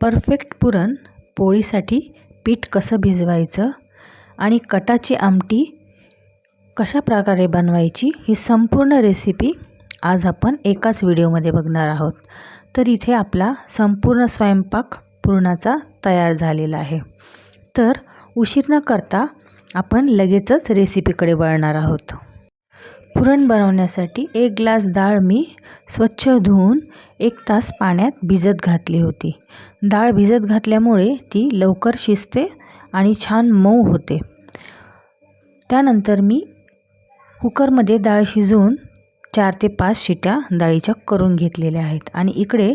Perfect पुरण पोळीसाठी पीठ कसं भिजवायचं आणि कटाची आमटी कशा प्रकारे बनवायची ही संपूर्ण रेसिपी आज आपण एकाच व्हिडिओमध्ये बघणार आहोत। तर इथे आपला संपूर्ण स्वयंपाक पुरणाचा तयार झालेला आहे। तर उशीर न करता आपण लगेचच रेसिपीकडे वळणार आहोत। पुरण बनवण्यासाठी 1 ग्लास डाळ मी स्वच्छ धुवून 1 तास पाण्यात भिजत घातली होती। डाळ भिजत घातल्यामुळे ती लवकर शिजते आणि छान मऊ होते। त्यानंतर मी कुकरमध्ये डाळ शिजवून 4 ते 5 शिट्या डाळीच्या करून घेतलेल्या आहेत आणि इकडे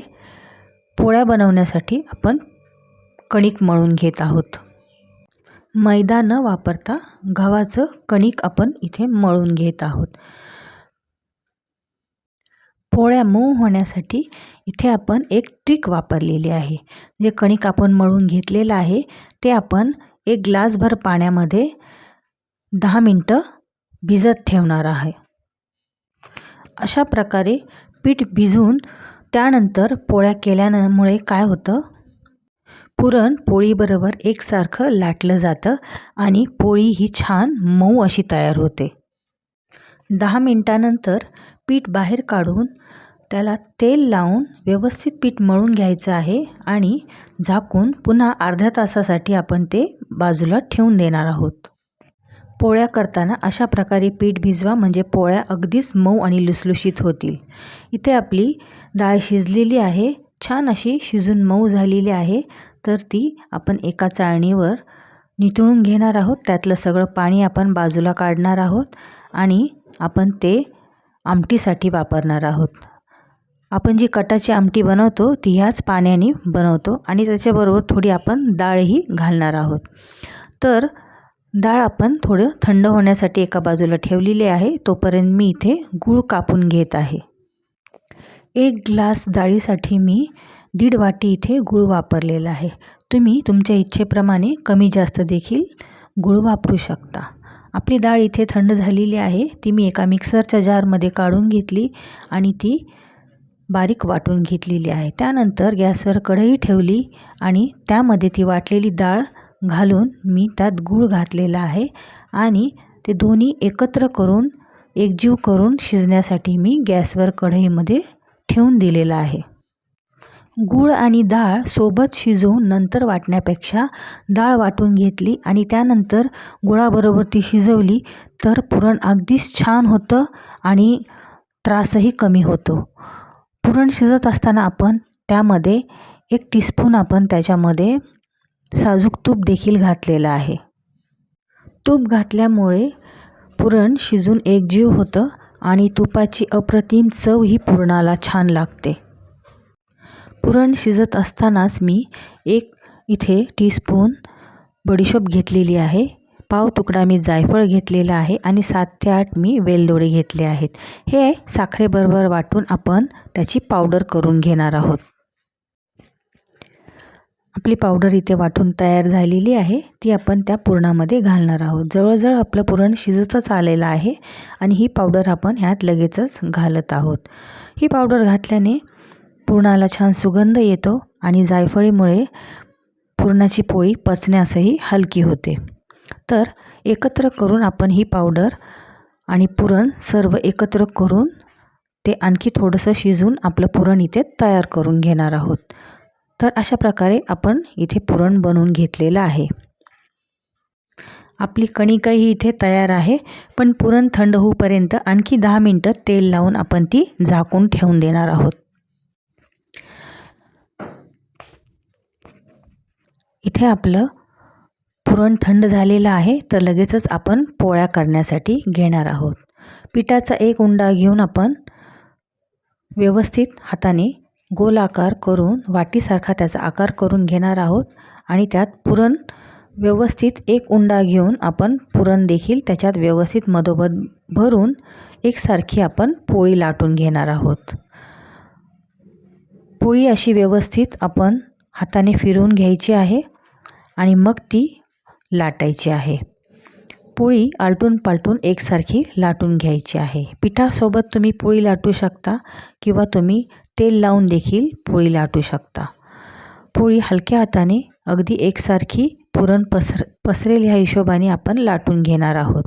पोळ्या बनवण्यासाठी आपण कणिक मळून घेत आहोत। मैदा न वापरता गव्हाचं कणिक आपण इथे मळून घेत आहोत। पोळ्या मऊ होण्यासाठी इथे आपण एक ट्रिक वापरलेली आहे। जे कणिक आपण मळून घेतलेलं आहे ते आपण 1 ग्लासभर पाण्यामध्ये 10 मिनिटं भिजत ठेवणार आहे। अशा प्रकारे पीठ भिजवून त्यानंतर पोळ्या केल्यामुळे काय होतं, पुरण पोळीबरोबर एकसारखं लाटलं जातं आणि पोळी ही छान मऊ अशी तयार होते। 10 मिनिटांनंतर पीठ बाहेर काढून त्याला तेल लावून व्यवस्थित पीठ मळून घ्यायचं आहे आणि झाकून पुन्हा अर्ध्या तासासाठी आपण ते बाजूला ठेवून देणार आहोत। पोळ्या करताना अशा प्रकारे पीठ भिजवा म्हणजे पोळ्या अगदीच मऊ आणि लुसलुशीत होतील। इथे आपली डाळ शिजलेली आहे, छान अशी शिजून मऊ झालेली आहे। तर ती आपण एका चाळणीवर नितळून घेणार आहोत। त्यातलं सगळं पाणी आपण बाजूला काढणार आहोत आणि आपण ते आमटीसाठी वापरणार आहोत। आपण जी कटाची आमटी बनवतो ती ह्याच पाण्याने बनवतो आणि त्याच्याबरोबर थोडी आपण डाळही घालणार आहोत। तर डाळ आपण थोडं थंड होण्यासाठी एका बाजूला ठेवलेली आहे। तोपर्यंत मी इथे गूळ कापून घेत आहे। 1 ग्लास डाळीसाठी मी 1.5 वाटी इथे गूळ वापरलेला आहे। तुम्ही तुमच्या इच्छेप्रमाणे कमी जास्त देखील गूळ वापरू शकता। आपली डाळ इथे थंड झालेली आहे, ती मी एका मिक्सरच्या जारमध्ये काढून घेतली आणि ती बारीक वाटून घेतलेली आहे। त्यानंतर गॅसवर कढई ठेवली आणि त्यामध्ये ती वाटलेली डाळ घालून मी त्यात गूळ घातलेला आहे आणि ते दोन्ही एकत्र करून एकजीव करून शिजण्यासाठी मी गॅसवर कढईमध्ये ठेवून दिलेला आहे। गूळ आणि डाळ सोबत शिजवून नंतर वाटण्यापेक्षा डाळ वाटून घेतली आणि त्यानंतर गुळाबरोबर ती शिजवली तर पुरण अगदीच छान होतं आणि त्रासही कमी होतो। पुरण शिजत असताना आपण त्यामध्ये 1 टीस्पून आपण त्याच्यामध्ये साजूक तूप देखील घातलेलं आहे। तूप घातल्यामुळे पुरण शिजून एकजीव होतं आणि तुपाची अप्रतिम चव ही पुरणाला छान लागते। पुरण शिजत असतानाच मी 1 इथे टीस्पून बडीशोप घेतलेली आहे, पाव तुकडा मी जायफळ घेतलेला आहे आणि 7 ते 8 मी वेलदोडे घेतले आहेत। हे साखरेबरोबर वाटून आपण त्याची पावडर करून घेणार आहोत। आपली पावडर इथे वाटून तयार झालेली आहे, ती आपण त्या पुरणामध्ये घालणार आहोत। जवळजवळ आपलं पुरण शिजतच आलेलं आहे आणि ही पावडर आपण ह्यात लगेचच घालत आहोत। ही पावडर घातल्याने पुरणाला छान सुगंध येतो आणि जायफळीमुळे पुरणाची पोळी पचण्यासही हलकी होते। तर एकत्र करून आपण ही पावडर आणि पुरण सर्व एकत्र करून ते आणखी थोडंसं शिजून आपलं पुरण इथे तयार करून घेणार आहोत। तर अशा प्रकारे आपण इथे पुरण बनवून घेतलेलं आहे। आपली कणिकही इथे तयार आहे, पण पुरण थंड होईपर्यंत आणखी 10 मिनिटं तेल लावून आपण ती झाकून ठेवून देणार आहोत। इथे आपलं पुरण थंड झालेलं आहे, तर लगेचच आपण पोळ्या करण्यासाठी घेणार आहोत। पिठाचा 1 उंडा घेऊन आपण व्यवस्थित हाताने गोल आकार करून वाटीसारखा त्याचा आकार करून घेणार आहोत आणि त्यात पुरण व्यवस्थित 1 उंडा घेऊन आपण पुरण देखील त्याच्यात व्यवस्थित मधोमध भरून एकसारखी आपण पोळी लाटून घेणार आहोत। पोळी अशी व्यवस्थित आपण हाताने फिरवून घ्यायची आहे आणि मग ती लाटायची आहे। पोळी आलटून पालटून एकसारखी लाटून घ्यायची आहे। पिठासोबत तुम्ही पोळी लाटू शकता किंवा तुम्ही तेल लावून देखील पोळी लाटू शकता। पोळी हलक्या हाताने अगदी एकसारखी पुरण पसरेल ह्या हिशोबाने आपण लाटून घेणार आहोत.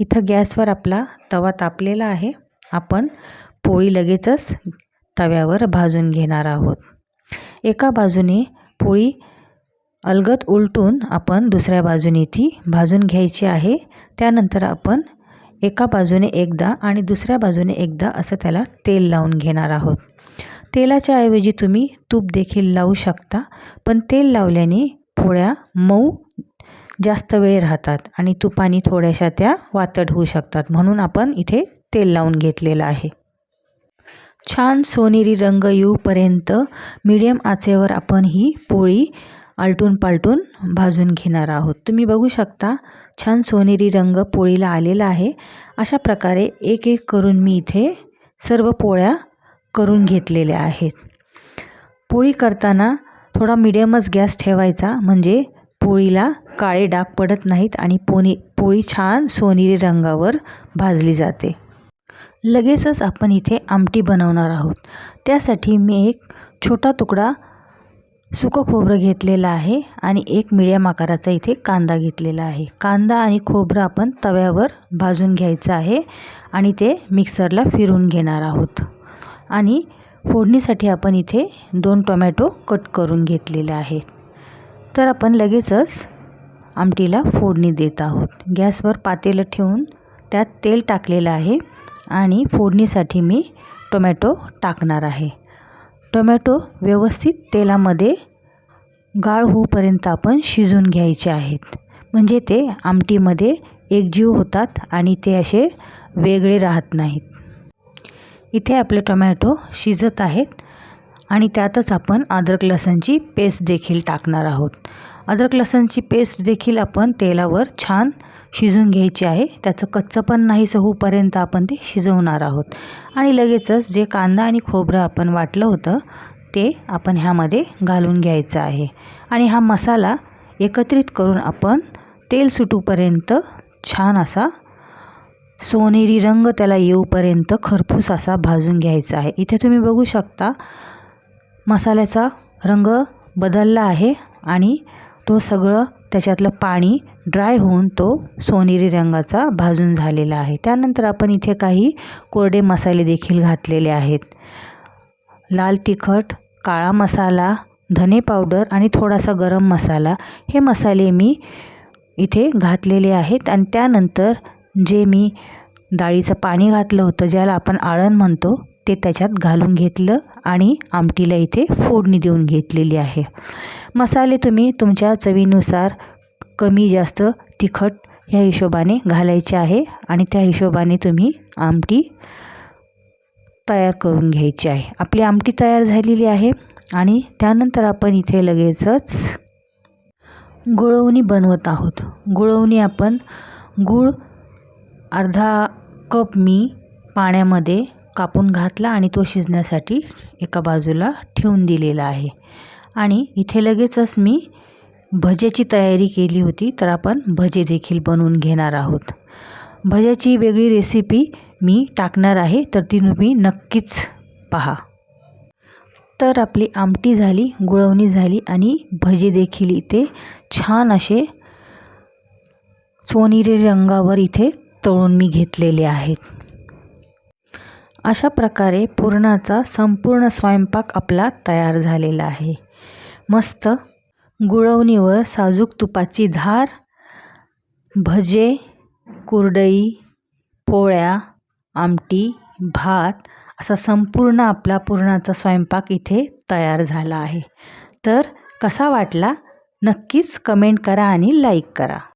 इथं गॅसवर आपला तवा तापलेला आहे. आपण पोळी लगेचच तव्यावर भाजून घेणार आहोत. एका बाजूने पोळी अलगद उलटून आपण दुसऱ्या बाजूने ती भाजून घ्यायची आहे. त्यानंतर आपण एका बाजूने एकदा आणि दुसऱ्या बाजूने एकदा असं त्याला तेल लावून घेणार आहोत. तेलाच्या ऐवजी तुम्ही तूप देखील लावू शकता, पण तेल लावल्याने पोळ्या मऊ जास्त वेळ राहतात आणि तुपाने थोड्याशा त्या वातड होऊ शकतात, म्हणून आपण इथे तेल लावून घेतलेलं आहे. छान सोनेरी रंग येऊपर्यंत मीडियम आचेवर आपण ही पोळी आलटून पालटून भाजून घेणार आहोत. तुम्ही बघू शकता छान सोनेरी रंग पोळीला आलेला आहे. अशा प्रकारे एक एक करून मी इथे सर्व पोळ्या करून घेतलेल्या आहेत. पोळी करताना थोडा मीडियमच गॅस ठेवायचा, म्हणजे पोळीला काळे डाग पडत नाहीत आणि पोळी छान सोनेरी रंगावर भाजली जाते. लगेचच आपण इथे आमटी बनवणार आहोत. त्यासाठी मी एक छोटा तुकडा सुकं खोबरं घेतलेलं आहे आणि एक मीडियम आकाराचा इथे कांदा घेतलेला आहे. कांदा आणि खोबरं आपण तव्यावर भाजून घ्यायचं आहे आणि ते मिक्सरला फिरून घेणार आहोत. आणि फोडणीसाठी आपण इथे 2 टोमॅटो कट करून घेतलेले आहेत. तर आपण लगेचच आमटीला फोडणी देत आहोत. गॅसवर पातेलं ठेवून त्यात तेल टाकलेलं आहे आणि फोडणीसाठी मी टोमॅटो टाकणार आहे. टोमॅटो व्यवस्थित तेलामध्ये गाळ होईपर्यंत आपण शिजून घ्यायचे आहेत, म्हणजे ते आमटीमध्ये एकजीव होतात आणि ते असे वेगळे राहत नाहीत. इथे आपले टोमॅटो शिजत आहेत आणि त्यातच आपण अद्रक लसणची पेस्ट देखील टाकणार आहोत. अद्रक लसणची पेस्ट देखील आपण तेलावर छान शिजून घ्यायची आहे. त्याचं कच्चंपण नाहीसं होईपर्यंत आपण ते शिजवणार आहोत. आणि लगेचच जे कांदा आणि खोबरं आपण वाटलं होतं ते आपण ह्यामध्ये घालून घ्यायचं आहे आणि हा मसाला एकत्रित करून आपण तेल सुटूपर्यंत छान असा सोनेरी रंग त्याला येऊपर्यंत खरपूस असा भाजून घ्यायचा आहे. इथे तुम्ही बघू शकता मसाल्याचा रंग बदलला आहे आणि तो सगळं त्याच्यातलं पाणी ड्राय होऊन तो सोनेरी रंगाचा भाजून झालेला आहे. त्यानंतर आपण इथे काही कोरडे मसाले देखील घातलेले आहेत. लाल तिखट, काळा मसाला, धने पावडर आणि थोडासा गरम मसाला, हे मसाले मी इथे घातलेले आहेत. आणि त्यानंतर जे मी डाळीचं पाणी घातलं होतं, ज्याला आपण आळण म्हणतो, ते त्याच्यात घालून घेतलं आणि आमटीला इथे फोडणी देऊन घेतलेली आहे. मसाले तुम्ही तुमच्या चवीनुसार कमी जास्त तिखट ह्या हिशोबाने घालायचे आहे आणि त्या हिशोबाने तुम्ही आमटी तयार करून घ्यायची आहे. आपली आमटी तयार झालेली आहे आणि त्यानंतर आपण इथे लगेचच गुळवणी बनवत आहोत. गुळवणी आपण गूळ अर्धा कप मी पाण्यामध्ये कापून घातला आणि तो शिजण्यासाठी एका बाजूला ठेवून दिलेला आहे. आणि इथे लगेचच मी भज्याची तयारी केली होती, तर आपण भजे देखील बनवून घेणार आहोत. भज्याची वेगळी रेसिपी मी टाकणार आहे, तर ती तुम्ही नक्कीच पहा. तर आपली आमटी झाली, गुळवणी झाली आणि भजे देखील इथे छान असे सोनेरी रंगावर इथे तळून मी घेतलेले आहेत. अशा प्रकारे पुरणाचा संपूर्ण स्वयंपाक आपला तयार झालेला आहे. मस्त गुळवणीवर साजूक तुपाची धार, भजे, कुरडई, पोळ्या, आमटी, भात असा संपूर्ण आपला पुरणाचा स्वयंपाक इथे तयार झाला आहे. तर कसा वाटला नक्कीच कमेंट करा आणि लाईक करा.